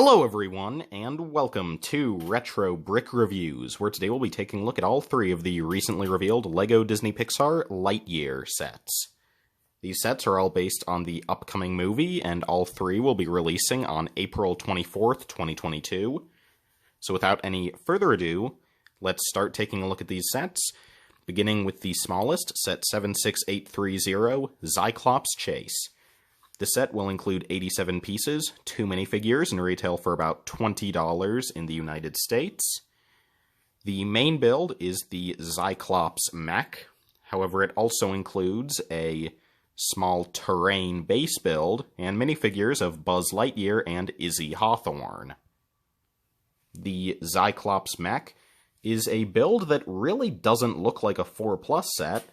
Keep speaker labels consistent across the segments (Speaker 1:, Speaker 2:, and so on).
Speaker 1: Hello everyone, and welcome to Retro Brick Reviews, where today we'll be taking a look at all three of the recently revealed LEGO Disney Pixar Lightyear sets. These sets are all based on the upcoming movie, and all three will be releasing on April 24th, 2022. So without any further ado, let's start taking a look at these sets, beginning with the smallest, set 76830, Zyclops Chase. The set will include 87 pieces, 2 minifigures, and retail for about $20 in the United States. The main build is the Zyclops mech. However, it also includes a small terrain base build and minifigures of Buzz Lightyear and Izzy Hawthorne. The Zyclops mech is a build that really doesn't look like a 4+ set,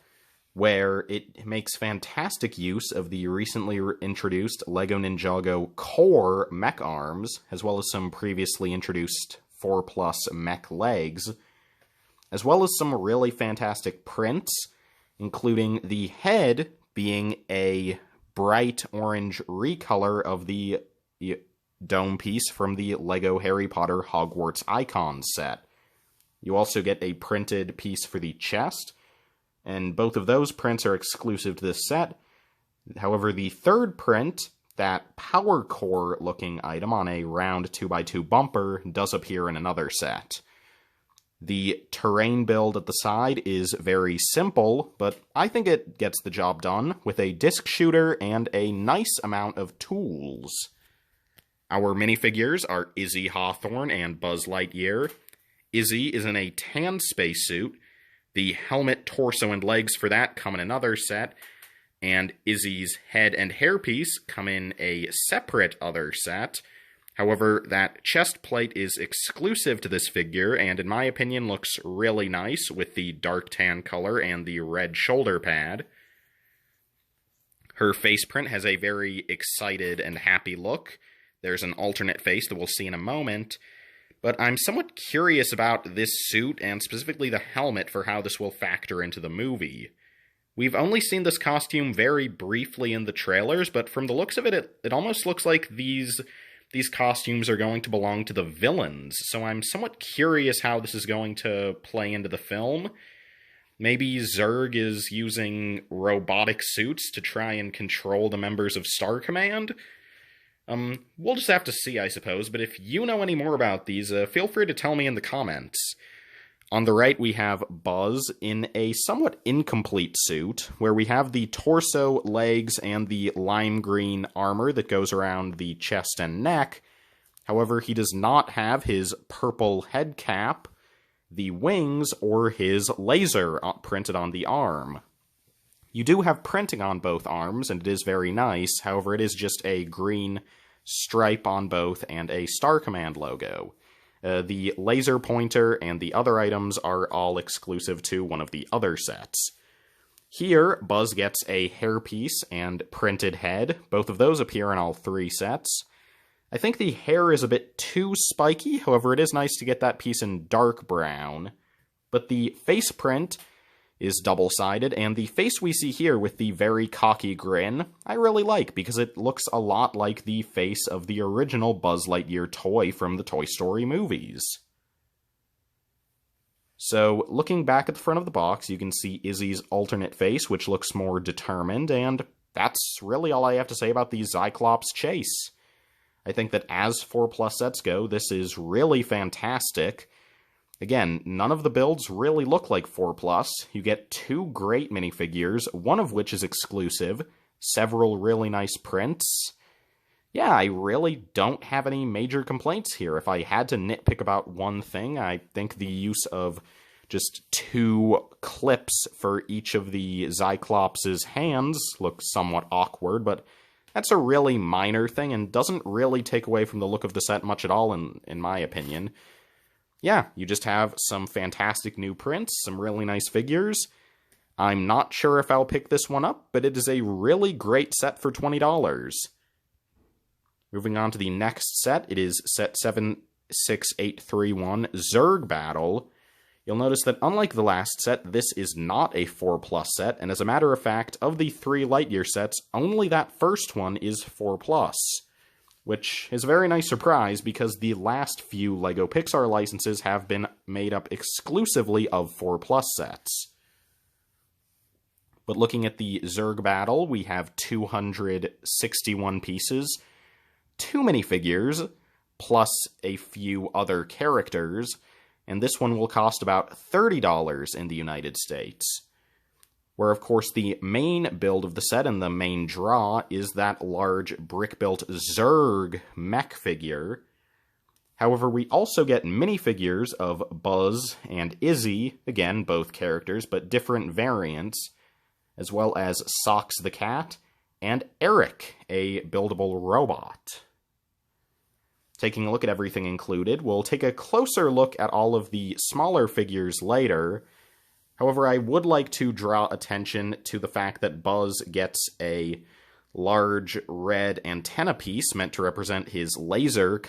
Speaker 1: where it makes fantastic use of the recently introduced LEGO Ninjago core mech arms, as well as some previously introduced 4+ mech legs, as well as some really fantastic prints, including the head being a bright orange recolor of the dome piece from the LEGO Harry Potter Hogwarts Icons set. You also get a printed piece for the chest, and both of those prints are exclusive to this set. However, the third print, that power core looking item on a round 2x2 bumper, does appear in another set. The terrain build at the side is very simple, but I think it gets the job done with a disc shooter and a nice amount of tools. Our minifigures are Izzy Hawthorne and Buzz Lightyear. Izzy is in a tan spacesuit. The helmet, torso, and legs for that come in another set, and Izzy's head and hairpiece come in a separate other set. However, that chest plate is exclusive to this figure, and in my opinion looks really nice with the dark tan color and the red shoulder pad. Her face print has a very excited and happy look. There's an alternate face that we'll see in a moment. But I'm somewhat curious about this suit, and specifically the helmet, for how this will factor into the movie. We've only seen this costume very briefly in the trailers, but from the looks of it, it almost looks like these costumes are going to belong to the villains, so I'm somewhat curious how this is going to play into the film. Maybe Zurg is using robotic suits to try and control the members of Star Command? We'll just have to see, I suppose, but if you know any more about these, feel free to tell me in the comments. On the right, we have Buzz in a somewhat incomplete suit, where we have the torso, legs, and the lime green armor that goes around the chest and neck. However, he does not have his purple head cap, the wings, or his laser printed on the arm. You do have printing on both arms, and it is very nice. However, it is just a green stripe on both and a Star Command logo. The laser pointer and the other items are all exclusive to one of the other sets. Here, Buzz gets a hairpiece and printed head. Both of those appear in all three sets. I think the hair is a bit too spiky, however it is nice to get that piece in dark brown. But the face print is double-sided, and the face we see here with the very cocky grin, I really like, because it looks a lot like the face of the original Buzz Lightyear toy from the Toy Story movies. So, looking back at the front of the box, you can see Izzy's alternate face, which looks more determined, and that's really all I have to say about the Zyclops Chase. I think that as 4+ sets go, this is really fantastic. Again, none of the builds really look like 4+. You get 2 great minifigures, one of which is exclusive, several really nice prints. Yeah, I really don't have any major complaints here. If I had to nitpick about one thing, I think the use of just 2 clips for each of the Zyclops' hands looks somewhat awkward, but that's a really minor thing and doesn't really take away from the look of the set much at all, in my opinion. Yeah, you just have some fantastic new prints, some really nice figures. I'm not sure if I'll pick this one up, but it is a really great set for $20. Moving on to the next set, it is set 76831, Zurg Battle. You'll notice that unlike the last set, this is not a 4+ set, and as a matter of fact, of the 3 Lightyear sets, only that first one is 4+. which is a very nice surprise because the last few LEGO Pixar licenses have been made up exclusively of 4+ sets. But looking at the Zurg Battle, we have 261 pieces, 2 minifigures, plus a few other characters, and this one will cost about $30 in the United States. Where, of course, the main build of the set and the main draw is that large brick-built Zurg mech figure. However, we also get minifigures of Buzz and Izzy, again, both characters, but different variants, as well as Socks the cat, and Eric, a buildable robot. Taking a look at everything included, we'll take a closer look at all of the smaller figures later. However, I would like to draw attention to the fact that Buzz gets a large red antenna piece meant to represent his laser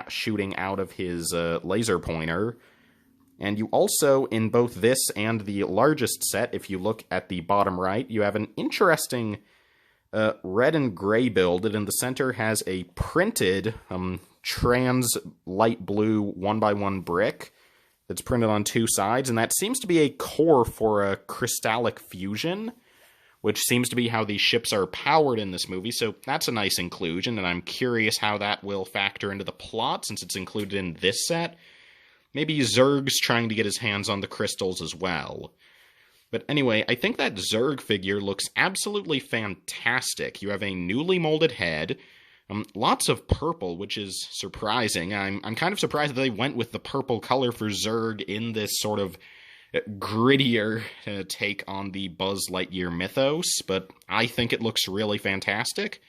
Speaker 1: shooting out of his laser pointer. And you also, in both this and the largest set, if you look at the bottom right, you have an interesting red and gray build that in the center has a printed trans light blue 1x1 brick that's printed on 2 sides, and that seems to be a core for a crystallic fusion, which seems to be how these ships are powered in this movie, so that's a nice inclusion, and I'm curious how that will factor into the plot since it's included in this set. Maybe Zurg's trying to get his hands on the crystals as well. But anyway, I think that Zurg figure looks absolutely fantastic. You have a newly molded head, lots of purple, which is surprising. I'm kind of surprised that they went with the purple color for Zurg in this sort of grittier take on the Buzz Lightyear mythos, but I think it looks really fantastic.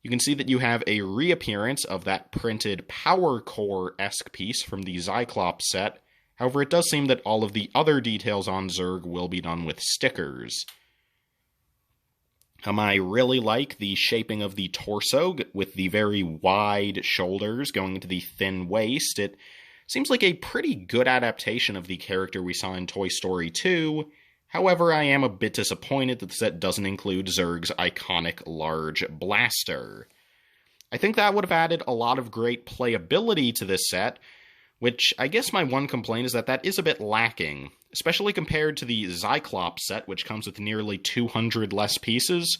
Speaker 1: You can see that you have a reappearance of that printed Power Core-esque piece from the Zyclops set. However, it does seem that all of the other details on Zurg will be done with stickers. I really like the shaping of the torso with the very wide shoulders going into the thin waist. It seems like a pretty good adaptation of the character we saw in Toy Story 2. However, I am a bit disappointed that the set doesn't include Zurg's iconic large blaster. I think that would have added a lot of great playability to this set, which I guess my one complaint is that that is a bit lacking, especially compared to the Zyclops set, which comes with nearly 200 less pieces.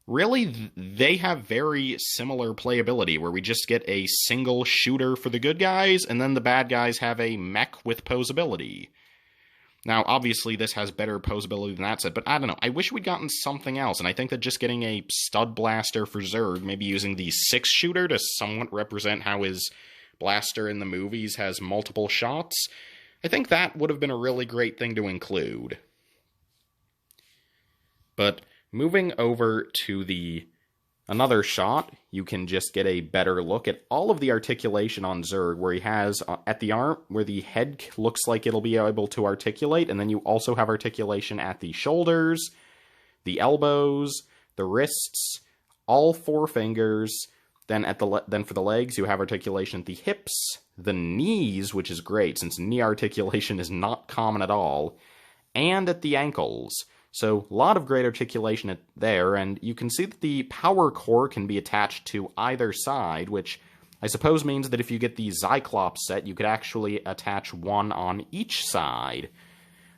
Speaker 1: Really, they have very similar playability, where we just get a single shooter for the good guys, and then the bad guys have a mech with posability. Now, obviously, this has better posability than that set, but I don't know. I wish we'd gotten something else, and I think that just getting a stud blaster for Zurg, maybe using the 6-shooter to somewhat represent how his blaster in the movies has multiple shots, I think that would have been a really great thing to include. But moving over to another shot, you can just get a better look at all of the articulation on Zurg, where he has at the arm, where the head looks like it'll be able to articulate, and then you also have articulation at the shoulders, the elbows, the wrists, all 4 fingers. Then for the legs, you have articulation at the hips, the knees, which is great since knee articulation is not common at all, and at the ankles. So a lot of great articulation there, and you can see that the power core can be attached to either side, which I suppose means that if you get the Zyclops set, you could actually attach one on each side.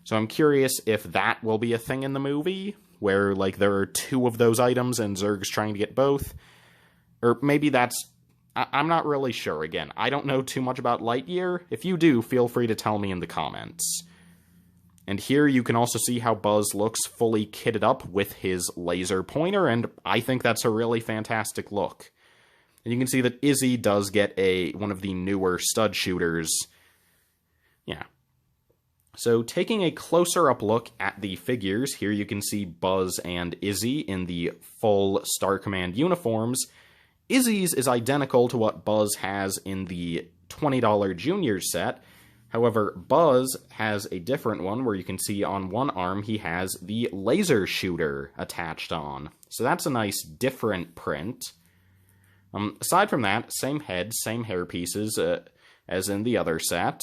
Speaker 1: So I'm curious if that will be a thing in the movie, where there are 2 of those items and Zurg's trying to get both. Or maybe I'm not really sure. Again, I don't know too much about Lightyear. If you do, feel free to tell me in the comments. And here you can also see how Buzz looks fully kitted up with his laser pointer, and I think that's a really fantastic look. And you can see that Izzy does get one of the newer stud shooters. Yeah. So taking a closer up look at the figures, here you can see Buzz and Izzy in the full Star Command uniforms. Izzy's is identical to what Buzz has in the $20 Junior set. However, Buzz has a different one where you can see on one arm he has the laser shooter attached on. So that's a nice different print. Aside from that, same head, same hair pieces as in the other set.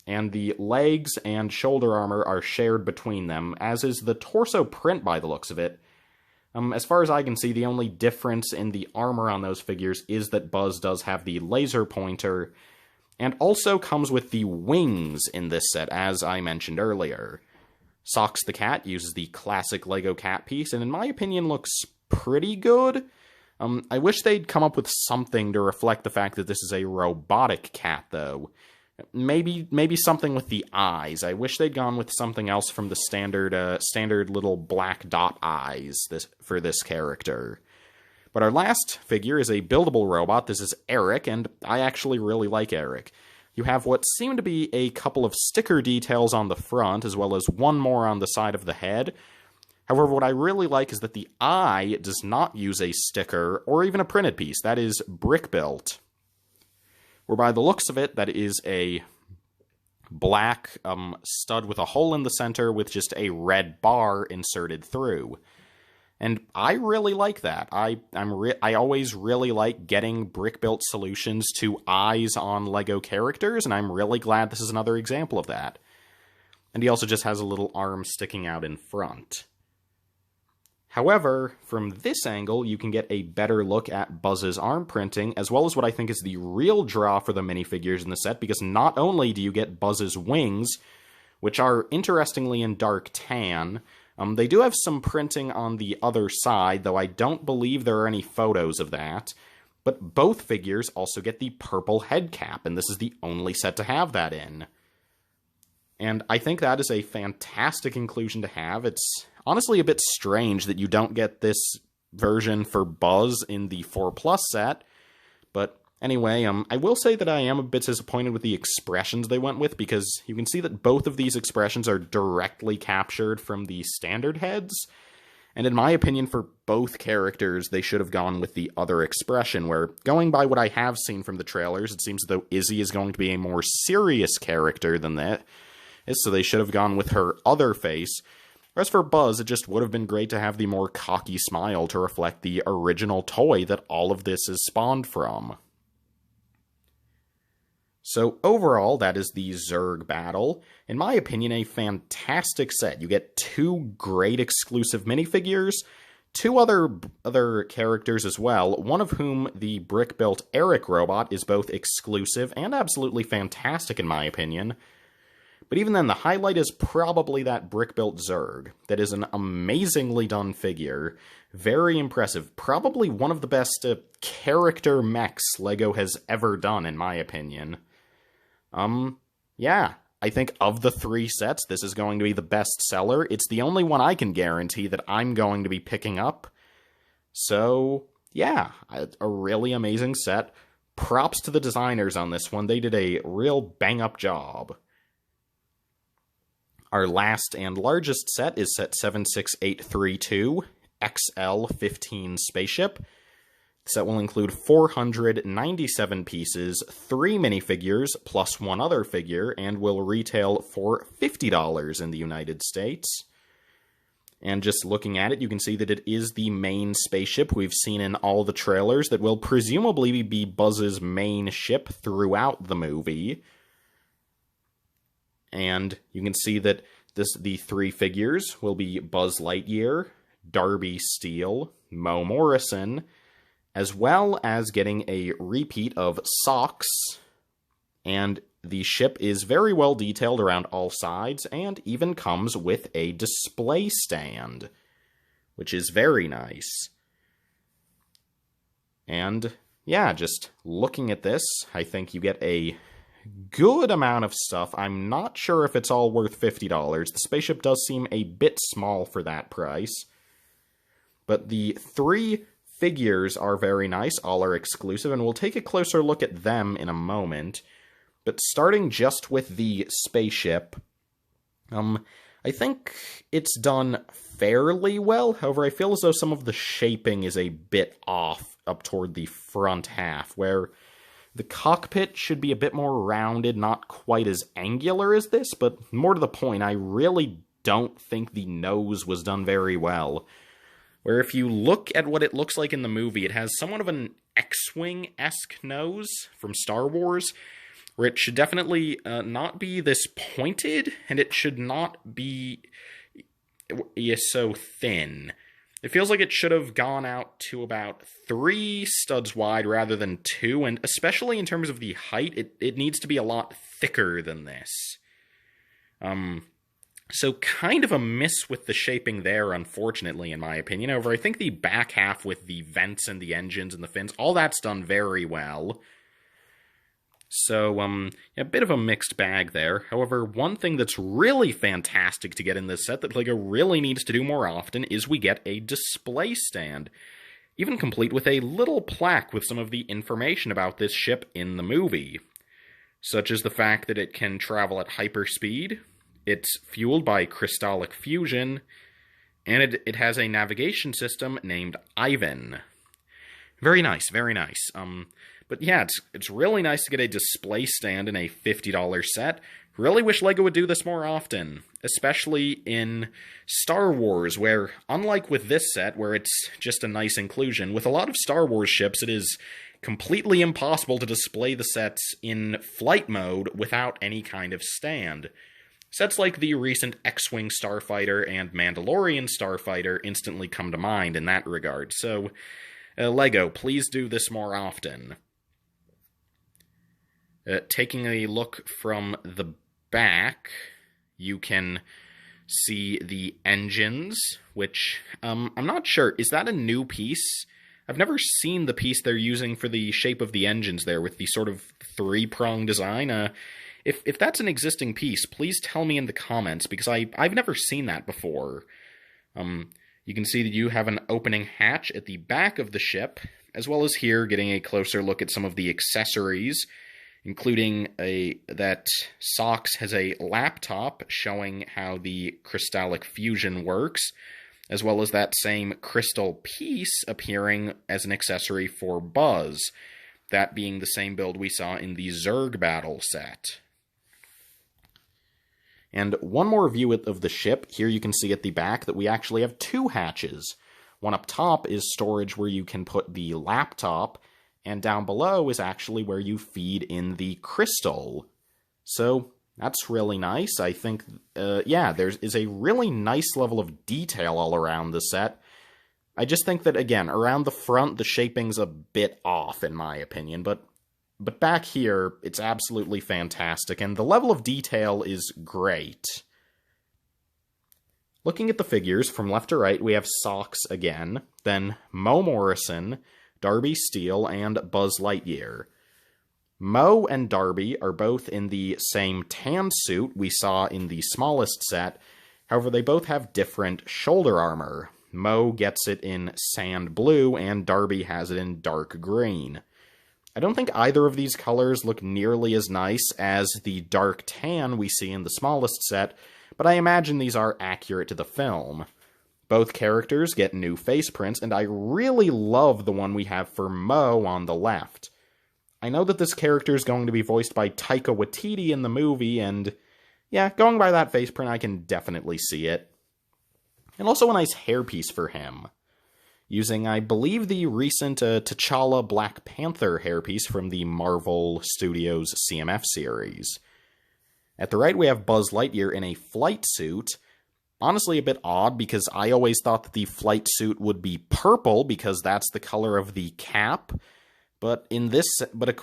Speaker 1: And the legs and shoulder armor are shared between them, as is the torso print by the looks of it. As far as I can see, the only difference in the armor on those figures is that Buzz does have the laser pointer, and also comes with the wings in this set, as I mentioned earlier. Socks the cat uses the classic LEGO cat piece, and in my opinion looks pretty good. I wish they'd come up with something to reflect the fact that this is a robotic cat, though. Maybe something with the eyes. I wish they'd gone with something else from the standard little black dot eyes for this character. But our last figure is a buildable robot. This is Eric, and I actually really like Eric. You have what seem to be a couple of sticker details on the front, as well as one more on the side of the head. However, what I really like is that the eye does not use a sticker or even a printed piece. That is brick-built. Where by the looks of it, that is a black stud with a hole in the center with just a red bar inserted through. And I really like that. I always really like getting brick-built solutions to eyes on LEGO characters, and I'm really glad this is another example of that. And he also just has a little arm sticking out in front. However, from this angle, you can get a better look at Buzz's arm printing, as well as what I think is the real draw for the minifigures in the set, because not only do you get Buzz's wings, which are interestingly in dark tan, they do have some printing on the other side, though I don't believe there are any photos of that, but both figures also get the purple head cap, and this is the only set to have that in. And I think that is a fantastic inclusion to have. It's honestly a bit strange that you don't get this version for Buzz in the 4+ set, but anyway, I will say that I am a bit disappointed with the expressions they went with, because you can see that both of these expressions are directly captured from the standard heads, and in my opinion, for both characters, they should have gone with the other expression, where, going by what I have seen from the trailers, it seems as though Izzy is going to be a more serious character than that, so they should have gone with her other face. As for Buzz, it just would have been great to have the more cocky smile to reflect the original toy that all of this is spawned from. So overall, that is the Zurg Battle. In my opinion, a fantastic set. You get 2 great exclusive minifigures, 2 other characters as well, one of whom, the brick-built Eric robot, is both exclusive and absolutely fantastic in my opinion. But even then, the highlight is probably that brick-built Zurg. That is an amazingly done figure. Very impressive. Probably one of the best character mechs LEGO has ever done, in my opinion. Yeah. I think of the 3 sets, this is going to be the best seller. It's the only one I can guarantee that I'm going to be picking up. So, yeah. A really amazing set. Props to the designers on this one. They did a real bang-up job. Our last and largest set is set 76832, XL-15 Spaceship. The set will include 497 pieces, 3 minifigures, plus 1 other figure, and will retail for $50 in the United States. And just looking at it, you can see that it is the main spaceship we've seen in all the trailers that will presumably be Buzz's main ship throughout the movie. And you can see that the 3 figures will be Buzz Lightyear, Darby Steele, Mo Morrison, as well as getting a repeat of Socks. And the ship is very well detailed around all sides, and even comes with a display stand, which is very nice. And yeah, just looking at this, I think you get a good amount of stuff. I'm not sure if it's all worth $50. The spaceship does seem a bit small for that price. But the 3 figures are very nice. All are exclusive, and we'll take a closer look at them in a moment. But starting just with the spaceship, I think it's done fairly well. However, I feel as though some of the shaping is a bit off up toward the front half, where the cockpit should be a bit more rounded, not quite as angular as this, but more to the point, I really don't think the nose was done very well. Where if you look at what it looks like in the movie, it has somewhat of an X-Wing-esque nose from Star Wars, where it should definitely not be this pointed, and it should not be so thin. It feels like it should have gone out to about 3 studs wide rather than 2, and especially in terms of the height, it needs to be a lot thicker than this. So kind of a miss with the shaping there, unfortunately, in my opinion. However, I think the back half with the vents and the engines and the fins, all that's done very well. So, a bit of a mixed bag there. However, one thing that's really fantastic to get in this set that LEGO really needs to do more often is we get a display stand, even complete with a little plaque with some of the information about this ship in the movie, such as the fact that it can travel at hyperspeed, it's fueled by crystallic fusion, and it has a navigation system named Ivan. Very nice, very nice. But yeah, it's really nice to get a display stand in a $50 set. Really wish LEGO would do this more often, especially in Star Wars, where, unlike with this set, where it's just a nice inclusion, with a lot of Star Wars ships, it is completely impossible to display the sets in flight mode without any kind of stand. Sets like the recent X-Wing Starfighter and Mandalorian Starfighter instantly come to mind in that regard, so LEGO, please do this more often. Taking a look from the back, you can see the engines, which, I'm not sure, is that a new piece? I've never seen the piece they're using for the shape of the engines there, with the sort of 3-prong design. If that's an existing piece, please tell me in the comments, because I've never seen that before. You can see that you have an opening hatch at the back of the ship, as well as here getting a closer look at some of the accessories, including that Sox has a laptop showing how the crystallic fusion works, as well as that same crystal piece appearing as an accessory for Buzz, that being the same build we saw in the Zurg Battle set. And one more view of the ship. Here you can see at the back that we actually have 2 hatches. One up top is storage where you can put the laptop, and down below is actually where you feed in the crystal. So that's really nice. I think, yeah, there is a really nice level of detail all around the set. I just think that, again, around the front, the shaping's a bit off, in my opinion, but back here, it's absolutely fantastic, and the level of detail is great. Looking at the figures, from left to right, we have Sox again, then Mo Morrison, Darby Steele, and Buzz Lightyear. Mo and Darby are both in the same tan suit we saw in the smallest set, however they both have different shoulder armor. Mo gets it in sand blue, and Darby has it in dark green. I don't think either of these colors look nearly as nice as the dark tan we see in the smallest set, but I imagine these are accurate to the film. Both characters get new face prints, and I really love the one we have for Mo on the left. I know that this character is going to be voiced by Taika Waititi in the movie, and yeah, going by that face print, I can definitely see it. And also a nice hairpiece for him, using, I believe, the recent T'Challa Black Panther hairpiece from the Marvel Studios CMF series. At the right, we have Buzz Lightyear in a flight suit. Honestly, a bit odd, because I always thought that the flight suit would be purple, because that's the color of the cap. But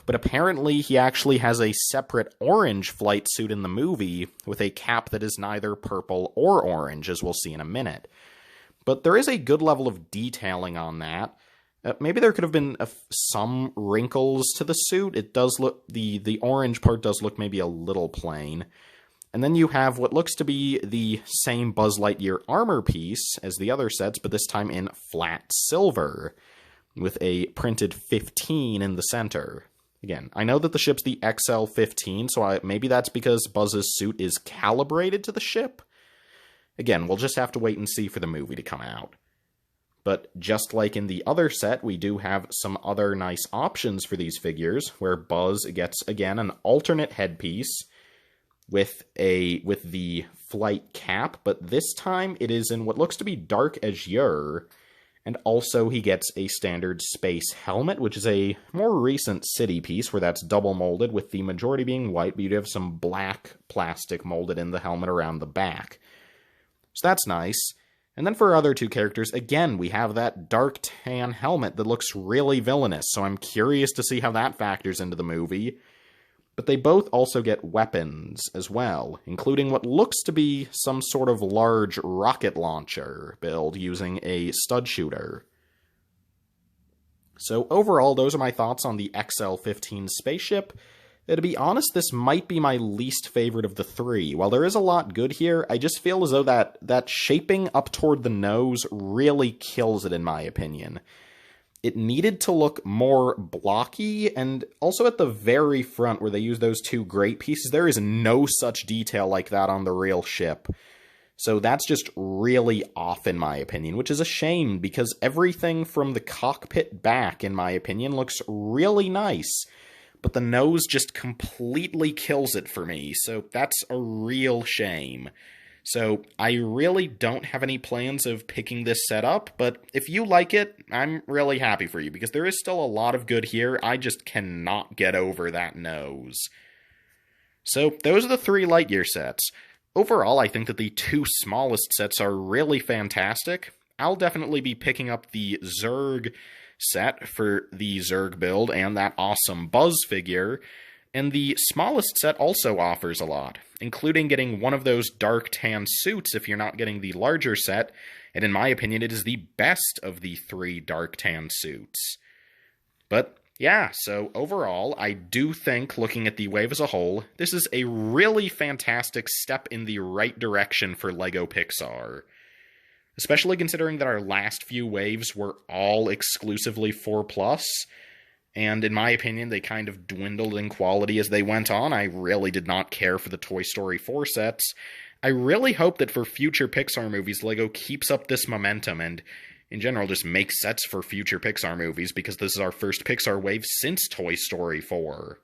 Speaker 1: apparently he actually has a separate orange flight suit in the movie, with a cap that is neither purple or orange, as we'll see in a minute. But there is a good level of detailing on that. Maybe there could have been some wrinkles to the suit. It does look, the orange part does look maybe a little plain. And then you have what looks to be the same Buzz Lightyear armor piece as the other sets, but this time in flat silver, with a printed 15 in the center. Again, I know that the ship's the XL-15, so maybe that's because Buzz's suit is calibrated to the ship. Again, we'll just have to wait and see for the movie to come out. But just like in the other set, we do have some other nice options for these figures, where Buzz gets, again, an alternate headpiece with the flight cap, but this time it is in what looks to be dark azure, and also he gets a standard space helmet, which is a more recent city piece where that's double molded, with the majority being white, but you do have some black plastic molded in the helmet around the back. So that's nice. And then for our other two characters, again, we have that dark tan helmet that looks really villainous, so I'm curious to see how that factors into the movie. But they both also get weapons as well, including what looks to be some sort of large rocket launcher build using a stud shooter. So overall, those are my thoughts on the XL-15 Spaceship. To be honest, this might be my least favorite of the three. While there is a lot good here, I just feel as though that shaping up toward the nose really kills it, in my opinion. It needed to look more blocky, and also at the very front where they use those two great pieces, there is no such detail like that on the real ship. So that's just really off, in my opinion, which is a shame, because everything from the cockpit back, in my opinion, looks really nice. But the nose just completely kills it for me, so that's a real shame. So I really don't have any plans of picking this set up, but if you like it, I'm really happy for you, because there is still a lot of good here. I just cannot get over that nose. So those are the three Lightyear sets. Overall, I think that the two smallest sets are really fantastic. I'll definitely be picking up the Zurg set for the Zurg build and that awesome Buzz figure, and the smallest set also offers a lot, including getting one of those dark tan suits if you're not getting the larger set, and in my opinion it is the best of the three dark tan suits. But yeah, so overall, I do think, looking at the wave as a whole, this is a really fantastic step in the right direction for LEGO Pixar. Especially considering that our last few waves were all exclusively 4+, and in my opinion, they kind of dwindled in quality as they went on. I really did not care for the Toy Story 4 sets. I really hope that for future Pixar movies, LEGO keeps up this momentum and, in general, just makes sets for future Pixar movies, because this is our first Pixar wave since Toy Story 4.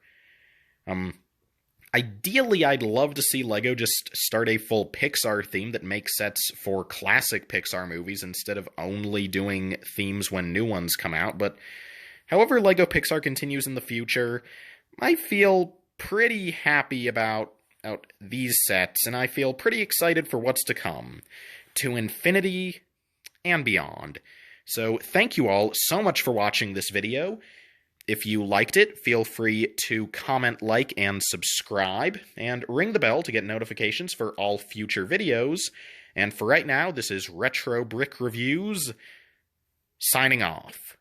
Speaker 1: Ideally, I'd love to see LEGO just start a full Pixar theme that makes sets for classic Pixar movies instead of only doing themes when new ones come out, but however LEGO Pixar continues in the future, I feel pretty happy about these sets, and I feel pretty excited for what's to come, to infinity and beyond. So thank you all so much for watching this video. If you liked it, feel free to comment, like, and subscribe, and ring the bell to get notifications for all future videos. And for right now, this is Retro Brick Reviews, signing off.